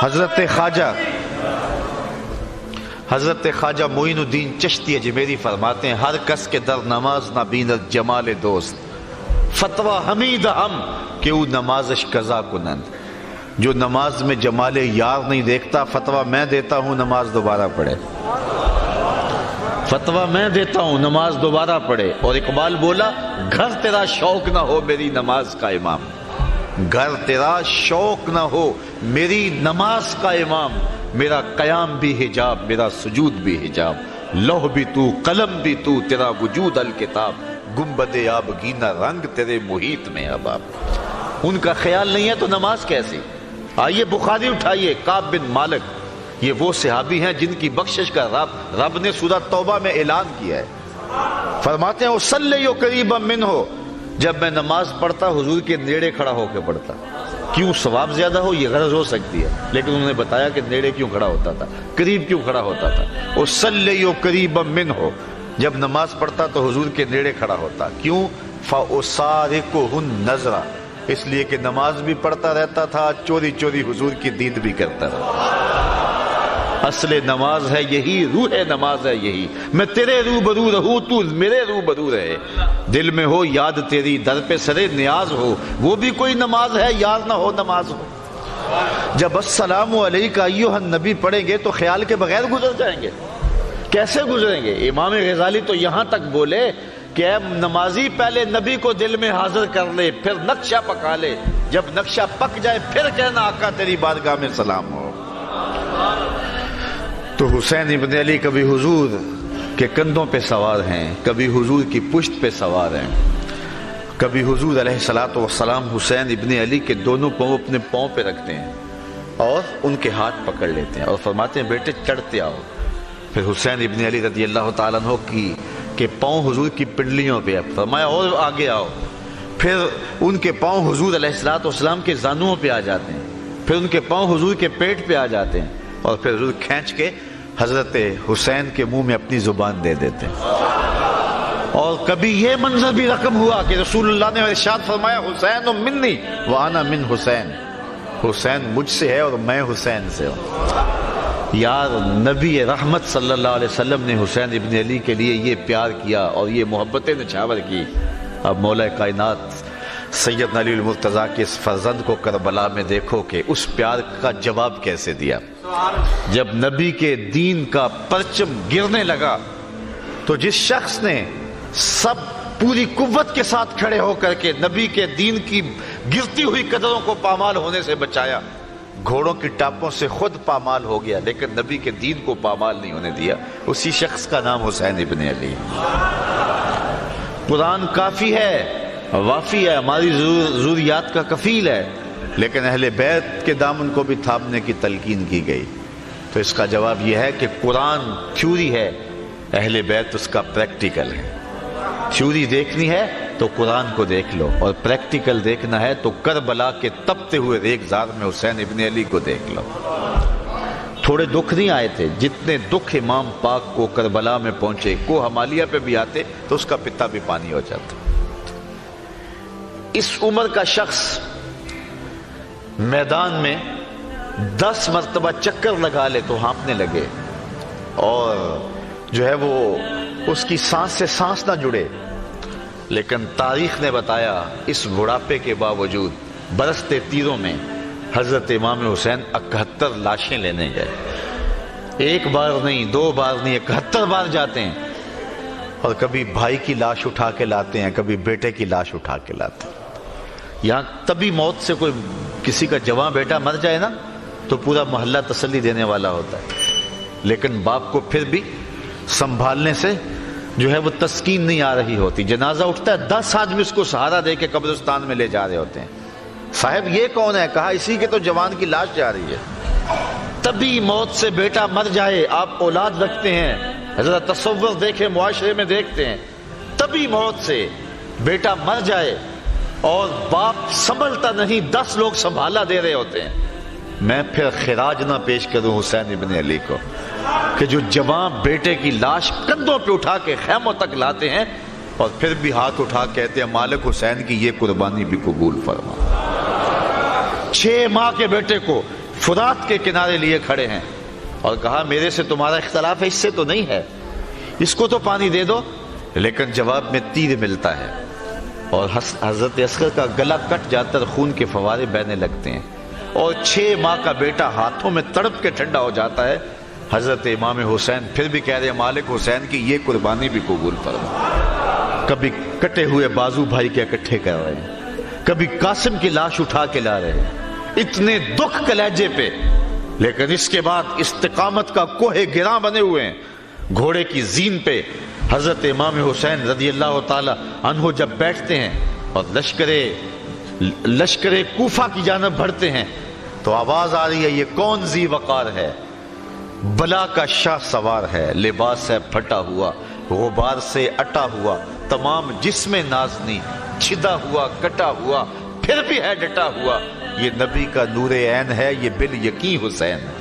حضرت خواجہ معین الدین چشتی اجمیری فرماتے ہیں ہر کس کے در نماز نہ بیند جمال دوست فتویٰ حمید ہم کہ او نمازش قضا کنند. جو نماز میں جمال یار نہیں دیکھتا فتویٰ میں دیتا ہوں نماز دوبارہ پڑھے. فتویٰ میں دیتا ہوں نماز دوبارہ پڑھے. اور اقبال بولا گھر تیرا شوق نہ ہو میری نماز کا امام. گھر تیرا شوق نہ ہو میری نماز کا امام. میرا قیام بھی حجاب میرا سجود بھی حجاب. لوح بھی تو قلم بھی تو تیرا وجود الکتاب. گنبد آبگینہ رنگ تیرے محیط میں احباب. ان کا خیال نہیں ہے تو نماز کیسی؟ آئیے بخاری اٹھائیے. کعب بن مالک یہ وہ صحابی ہیں جن کی بخشش کا رب نے سورہ توبہ میں اعلان کیا ہے. فرماتے ہیں اصلی قریبا منہ. جب میں نماز پڑھتا حضور کے نیڑے کھڑا ہو کے پڑھتا. کیوں؟ ثواب زیادہ ہو یہ غرض ہو سکتی ہے لیکن انہوں نے بتایا کہ نیڑے کیوں کھڑا ہوتا تھا, قریب کیوں کھڑا ہوتا تھا. اصلی قریبا منہ. جب نماز پڑھتا تو حضور کے نیڑے کھڑا ہوتا. کیوں؟ فَأُسَارِقُهُ النَّظْرَ. اس لیے کہ نماز بھی پڑھتا رہتا تھا چوری چوری حضور کی دید بھی کرتا رہتا. اصل نماز ہے یہی, روح نماز ہے یہی. میں تیرے روبرو رہوں تو میرے روبرو رہے. دل میں ہو یاد تیری در پہ سرے نیاز ہو. وہ بھی کوئی نماز ہے یار نہ ہو نماز ہو. جب السلام علیکہ ایھا النبی پڑھیں گے تو خیال کے بغیر گزر جائیں گے. کیسے گزریں گے؟ امام غزالی تو یہاں تک بولے کہ اے نمازی پہلے نبی کو دل میں حاضر کر لے پھر نقشہ پکا لے. جب نقشہ پک جائے پھر کہنا آقا تیری بارگاہ میں سلام ہو. تو حسین ابن علی کبھی حضور کے کندھوں پہ سوار ہیں, کبھی حضور کی پشت پہ سوار ہیں, کبھی حضور علیہ الصلوۃ والسلام حسین ابن علی کے دونوں پاؤں اپنے پاؤں پہ رکھتے ہیں اور ان کے ہاتھ پکڑ لیتے ہیں اور فرماتے ہیں بیٹے چڑھتے آؤ. پھر حسین ابن علی رضی اللہ تعالیٰ عنہ کے پاؤں حضور کی پنڈلیوں پہ فرمایا اور آگے آؤ. پھر ان کے پاؤں حضور علیہ الصلوۃ والسلام کے زانوؤں پہ آ جاتے ہیں, پھر ان کے پاؤں حضور کے پیٹ پہ آ جاتے ہیں اور پھر حضور کھینچ کے حضرت حسین کے منہ میں اپنی زبان دے دیتے ہیں. اور کبھی یہ منظر بھی رقم ہوا کہ رسول اللہ نے ارشاد فرمایا حسین منی وانا من حسین. حسین مجھ سے ہے اور میں حسین سے ہوں. یار نبی رحمت صلی اللہ علیہ وسلم نے حسین ابن علی کے لیے یہ پیار کیا اور یہ محبتیں نچھاور کی. اب مولا کائنات سیدنا علی المرتضیٰ کے اس فرزند کو کربلا میں دیکھو کہ اس پیار کا جواب کیسے دیا. جب نبی کے دین کا پرچم گرنے لگا تو جس شخص نے سب پوری قوت کے ساتھ کھڑے ہو کر کے نبی کے دین کی گرتی ہوئی قدروں کو پامال ہونے سے بچایا, گھوڑوں کی ٹاپوں سے خود پامال ہو گیا لیکن نبی کے دین کو پامال نہیں ہونے دیا, اسی شخص کا نام حسین ابن علی. قرآن کافی ہے, وافی ہے, ہماری ضروریات کا کفیل ہے, لیکن اہل بیت کے دامن کو بھی تھامنے کی تلقین کی گئی. تو اس کا جواب یہ ہے کہ قرآن تھیوری ہے, اہل بیت اس کا پریکٹیکل ہے. تھیوری دیکھنی ہے تو قرآن کو دیکھ لو اور پریکٹیکل دیکھنا ہے تو کربلا کے تپتے ہوئے ریگزار میں حسین ابن علی کو دیکھ لو. تھوڑے دکھ نہیں آئے تھے جتنے دکھ امام پاک کو کربلا میں پہنچے. کو ہمالیہ پہ بھی آتے تو اس کا پتا بھی پانی ہو جاتا. اس عمر کا شخص میدان میں 10 مرتبہ چکر لگا لے تو ہانپنے لگے اور جو ہے وہ اس کی سانس سے سانس نہ جڑے. لیکن تاریخ نے بتایا اس بڑھاپے کے باوجود برستے تیروں میں حضرت امام حسین 71 لاشیں لینے گئے. ایک بار نہیں, 2 بار نہیں, 71 بار جاتے ہیں. اور کبھی بھائی کی لاش اٹھا کے لاتے ہیں, کبھی بیٹے کی لاش اٹھا کے لاتے ہیں. یہاں تبھی موت سے کوئی کسی کا جوان بیٹا مر جائے نا تو پورا محلہ تسلی دینے والا ہوتا ہے, لیکن باپ کو پھر بھی سنبھالنے سے جو ہے وہ تسکین نہیں آ رہی ہوتی. جنازہ اٹھتا ہے 10 آدمی اس کو سہارا دے کے قبرستان میں لے جا رہے ہوتے ہیں. صاحب یہ کون ہے؟ کہا اسی کے تو جوان کی لاش جا رہی ہے. تبھی موت سے بیٹا مر جائے, آپ اولاد رکھتے ہیں, حضرت تصور دیکھیں معاشرے میں دیکھتے ہیں, تبھی موت سے بیٹا مر جائے اور باپ سنبھلتا نہیں, 10 لوگ سنبھالا دے رہے ہوتے ہیں. میں پھر خراج نہ پیش کروں حسین ابن علی کو کہ جو جوان بیٹے کی لاش کندھوں پہ اٹھا کے خیموں تک لاتے ہیں اور پھر بھی ہاتھ اٹھا کہتے ہیں مالک حسین کی یہ قربانی بھی قبول فرما. 6 ماہ کے بیٹے کو فرات کے کنارے لیے کھڑے ہیں اور کہا میرے سے تمہارا اختلاف ہے، اس سے تو نہیں ہے، اس کو تو پانی دے دو، لیکن جواب میں تیر ملتا ہے اور حضرت اصغر کا گلا کٹ جاتا ہے، خون کے فوارے بہنے لگتے ہیں اور 6 ماہ کا بیٹا ہاتھوں میں تڑپ کے ٹھنڈا ہو جاتا ہے۔ حضرت امام حسین پھر بھی کہہ رہے ہیں مالک حسین کی یہ قربانی بھی قبول فرما۔ کبھی کٹے ہوئے بازو بھائی کے اکٹھے کر رہے ہیں، کبھی قاسم کی لاش اٹھا کے لا رہے ہیں، اتنے دکھ کلیجے پہ، لیکن اس کے بعد استقامت کا کوہ گراں بنے ہوئے ہیں۔ گھوڑے کی زین پہ حضرت امام حسین رضی اللہ تعالی عنہ جب بیٹھتے ہیں اور لشکر کوفہ کی جانب بڑھتے ہیں تو آواز آ رہی ہے یہ کون ذی وقار ہے، بلا کا شاہ سوار ہے، لباس ہے پھٹا ہوا، غبار سے اٹا ہوا، تمام جسم نازنی، چھدا ہوا کٹا ہوا، پھر بھی ہے ڈٹا ہوا، یہ نبی کا نور عین ہے، یہ بال یقین حسین ہے۔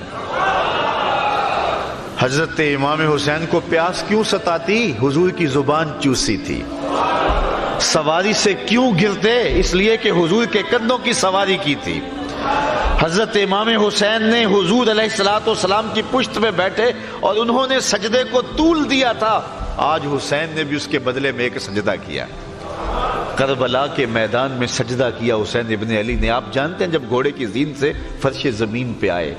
حضرت امام حسین کو پیاس کیوں ستاتی؟ حضور کی زبان چوسی تھی۔ سواری سے کیوں گرتے؟ اس لیے کہ حضور کے کندھوں کی سواری کی تھی۔ حضرت امام حسین نے حضور علیہ السلام کی پشت میں بیٹھے اور انہوں نے سجدے کو طول دیا تھا، آج حسین نے بھی اس کے بدلے میں ایک سجدہ کیا۔ کربلا کے میدان میں سجدہ کیا حسین ابن علی نے۔ آپ جانتے ہیں جب گھوڑے کی زین سے فرش زمین پہ آئے،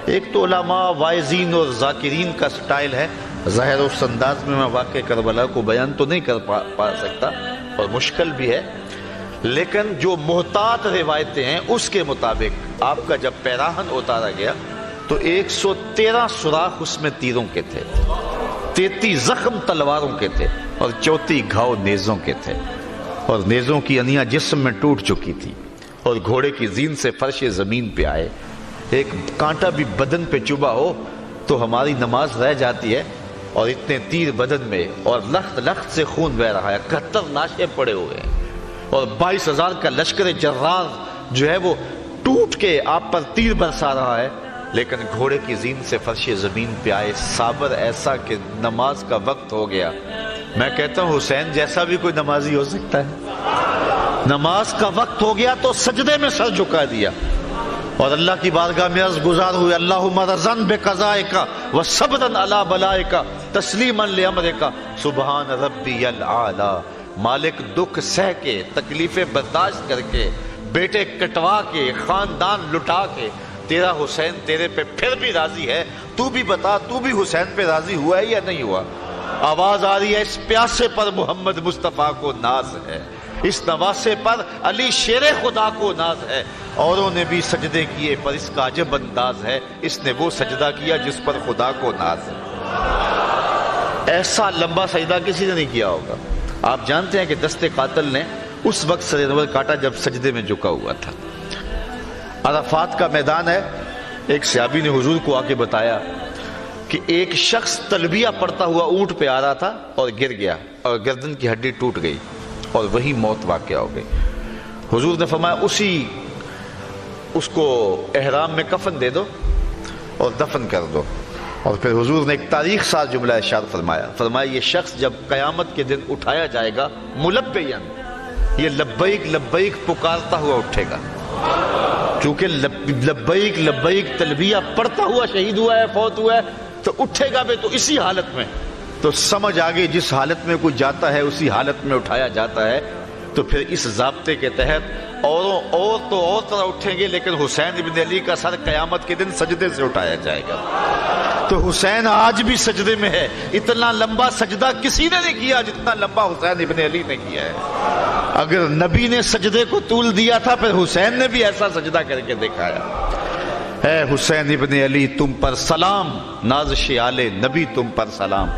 ایک تو علماء وائزین اور ذاکرین کا سٹائل ہے، ظاہر اس انداز میں واقع کربلا کو بیان تو نہیں کر پا سکتا اور مشکل بھی ہے، لیکن جو محتاط روایتیں ہیں اس کے مطابق آپ کا جب پیراہن اتارا گیا تو 113 سوراخ اس میں تیروں کے تھے، 33 زخم تلواروں کے تھے اور 34 گھاؤ نیزوں کے تھے، اور نیزوں کی انیاں جسم میں ٹوٹ چکی تھی، اور گھوڑے کی زین سے فرش زمین پہ آئے۔ ایک کانٹا بھی بدن پہ چبھا ہو تو ہماری نماز رہ جاتی ہے، اور اتنے تیر بدن میں اور لخت لخت سے خون بہ رہا ہے، 71 لاشیں پڑے ہوئے ہیں، اور 22,000 کا لشکر جرار جو ہے وہ ٹوٹ کے آپ پر تیر برسا رہا ہے، لیکن گھوڑے کی زین سے فرش زمین پہ آئے، صابر ایسا کہ نماز کا وقت ہو گیا۔ میں کہتا ہوں حسین جیسا بھی کوئی نمازی ہو سکتا ہے، نماز کا وقت ہو گیا تو سجدے میں سر جھکا دیا اور اللہ کی بارگاہ میں عرض گزار ہوئے اللہم رضن بقضائک وصبرن علی بلائک تسلیما لامرک سبحان ربی الاعلی۔ مالک دکھ سہ کے، تکلیفیں برداشت کر کے، بیٹے کٹوا کے، خاندان لٹا کے، تیرا حسین تیرے پہ پھر بھی راضی ہے، تو بھی بتا تو بھی حسین پہ راضی ہوا ہے یا نہیں ہوا؟ آواز آ رہی ہے اس پیاسے پر محمد مصطفیٰ کو ناز ہے، اس نواسے پر علی شیر خدا کو ناز ہے۔ اوروں نے بھی سجدے کیے پر اس کا عجب انداز ہے، اس نے وہ سجدہ کیا جس پر خدا کو ناز ہے۔ ایسا لمبا سجدہ کسی نے نہیں کیا ہوگا۔ آپ جانتے ہیں کہ دست قاتل نے اس وقت سر انور کاٹا جب سجدے میں جھکا ہوا تھا۔ عرفات کا میدان ہے، ایک صحابی نے حضور کو آ کے بتایا کہ ایک شخص تلبیہ پڑھتا ہوا اونٹ پہ آ رہا تھا اور گر گیا اور گردن کی ہڈی ٹوٹ گئی اور وہی موت واقع ہو گئی۔ حضور نے فرمایا اس کو احرام میں کفن دے دو اور دفن کر دو، اور پھر حضور نے ایک تاریخ ساز جملہ ارشاد فرمایا یہ شخص جب قیامت کے دن اٹھایا جائے گا ملبیاً، یہ لبیک لبیک پکارتا ہوا اٹھے گا، چونکہ لبیک لبیک تلبیہ پڑھتا ہوا شہید ہوا ہے، فوت ہوا ہے، تو اٹھے گا بھی تو اسی حالت میں، تو سمجھ آگے جس حالت میں کوئی جاتا ہے اسی حالت میں اٹھایا جاتا ہے۔ تو پھر اس ضابطے کے تحت اور طرح اٹھیں گے، لیکن حسین ابن علی کا سر قیامت کے دن سجدے سے اٹھایا جائے گا۔ تو حسین آج بھی سجدے میں ہے، اتنا لمبا سجدہ کسی نے نہیں کیا جتنا لمبا حسین ابن علی نے کیا ہے۔ اگر نبی نے سجدے کو طول دیا تھا پھر حسین نے بھی ایسا سجدہ کر کے دکھایا۔ اے حسین ابن علی تم پر سلام، نازش آل نبی تم پر سلام،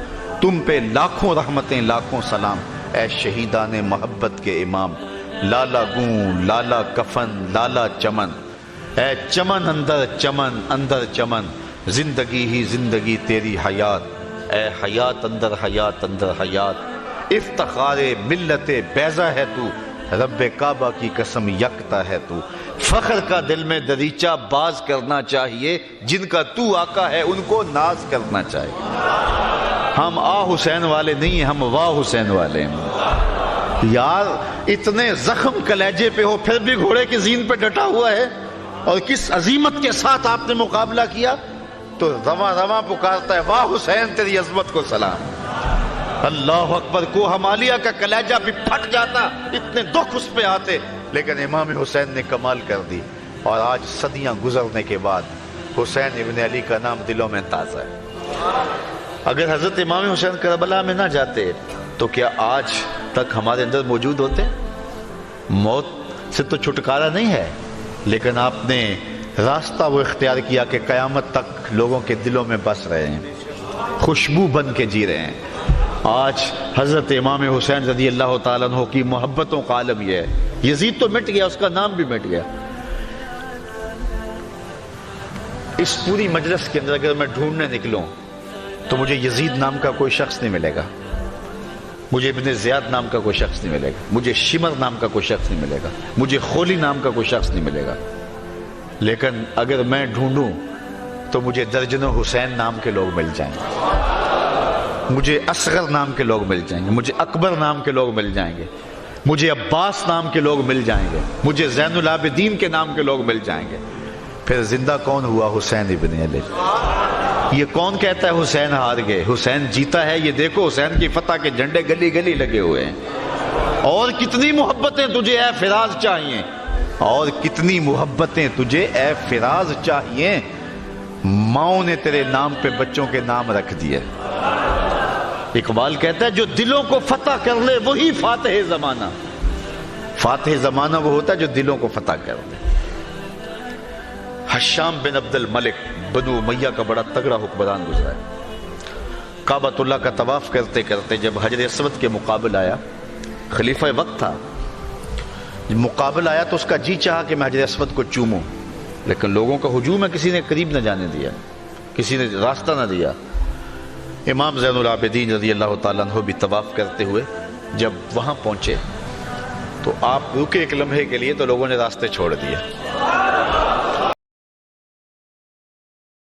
تم پہ لاکھوں رحمتیں لاکھوں سلام، اے شہیدان محبت کے امام، لالا گوں لالا کفن لالا چمن، اے چمن اندر چمن، زندگی ہی زندگی تیری حیات، اے حیات اندر حیات، افتخار ملت بیضا ہے تو، رب کعبہ کی قسم یکتا ہے تو، فخر کا دل میں دریچہ باز کرنا چاہیے، جن کا تو آقا ہے ان کو ناز کرنا چاہیے۔ ہم حسین والے نہیں ہیں، ہم واہ حسین والے ہیں۔ یار اتنے زخم کلیجے پہ ہو پھر بھی گھوڑے کی زین پہ ڈٹا ہوا ہے، اور کس عظیمت کے ساتھ آپ نے مقابلہ کیا، تو رواں رواں پکارتا ہے واہ حسین تیری عظمت کو سلام۔ اللہ اکبر، کوہ ہمالیہ کا کلیجہ بھی پھٹ جاتا، اتنے دکھ اس پہ آتے، لیکن امام حسین نے کمال کر دی۔ اور آج صدیاں گزرنے کے بعد حسین ابن علی کا نام دلوں میں تازہ ہے۔ اگر حضرت امام حسین کربلا میں نہ جاتے تو کیا آج تک ہمارے اندر موجود ہوتے؟ موت سے تو چھٹکارا نہیں ہے، لیکن آپ نے راستہ وہ اختیار کیا کہ قیامت تک لوگوں کے دلوں میں بس رہے ہیں، خوشبو بن کے جی رہے ہیں۔ آج حضرت امام حسین رضی اللہ تعالیٰ عنہ کی محبتوں کا عالم یہ ہے۔ یزید تو مٹ گیا، اس کا نام بھی مٹ گیا۔ اس پوری مجلس کے اندر اگر میں ڈھونڈنے نکلوں تو مجھے یزید نام کا کوئی شخص نہیں ملے گا، مجھے ابن زیاد نام کا کوئی شخص نہیں ملے گا، مجھے شمر نام کا کوئی شخص نہیں ملے گا، مجھے خولی نام کا کوئی شخص نہیں ملے گا۔ لیکن اگر میں ڈھونڈوں تو مجھے درجنوں حسین نام کے لوگ مل جائیں گے، مجھے اصغر نام کے لوگ مل جائیں گے، مجھے اکبر نام کے لوگ مل جائیں گے، مجھے عباس نام کے لوگ مل جائیں گے، مجھے زین العابدین کے نام کے لوگ مل جائیں گے۔ پھر زندہ کون ہوا؟ حسین ابن علی۔ یہ کون کہتا ہے حسین ہار گئے؟ حسین جیتا ہے، یہ دیکھو حسین کی فتح کے جھنڈے گلی گلی لگے ہوئے ہیں۔ اور کتنی محبتیں تجھے اے فراز چاہیے، اور کتنی محبتیں تجھے اے فراز چاہیے، ماؤں نے تیرے نام پہ بچوں کے نام رکھ دیے۔ اقبال کہتا ہے جو دلوں کو فتح کر لے وہی فاتح زمانہ۔ فاتح زمانہ وہ ہوتا ہے جو دلوں کو فتح کر لے۔ حشام بن عبد الملک بنو امیہ کا بڑا تگڑا حکمران گزرا ہے۔ کعبۃ اللہ کا طواف کرتے کرتے جب حجر اسود کے مقابل آیا، خلیفہ وقت تھا، جب مقابل آیا تو اس کا جی چاہا کہ میں حجر اسود کو چوموں، لیکن لوگوں کا ہجوم ہے، کسی نے قریب نہ جانے دیا، کسی نے راستہ نہ دیا۔ امام زین العابدین رضی اللہ تعالیٰ عنہ بھی طواف کرتے ہوئے جب وہاں پہنچے تو آپ رکے ایک لمحے کے لیے، تو لوگوں نے راستے چھوڑ دیے۔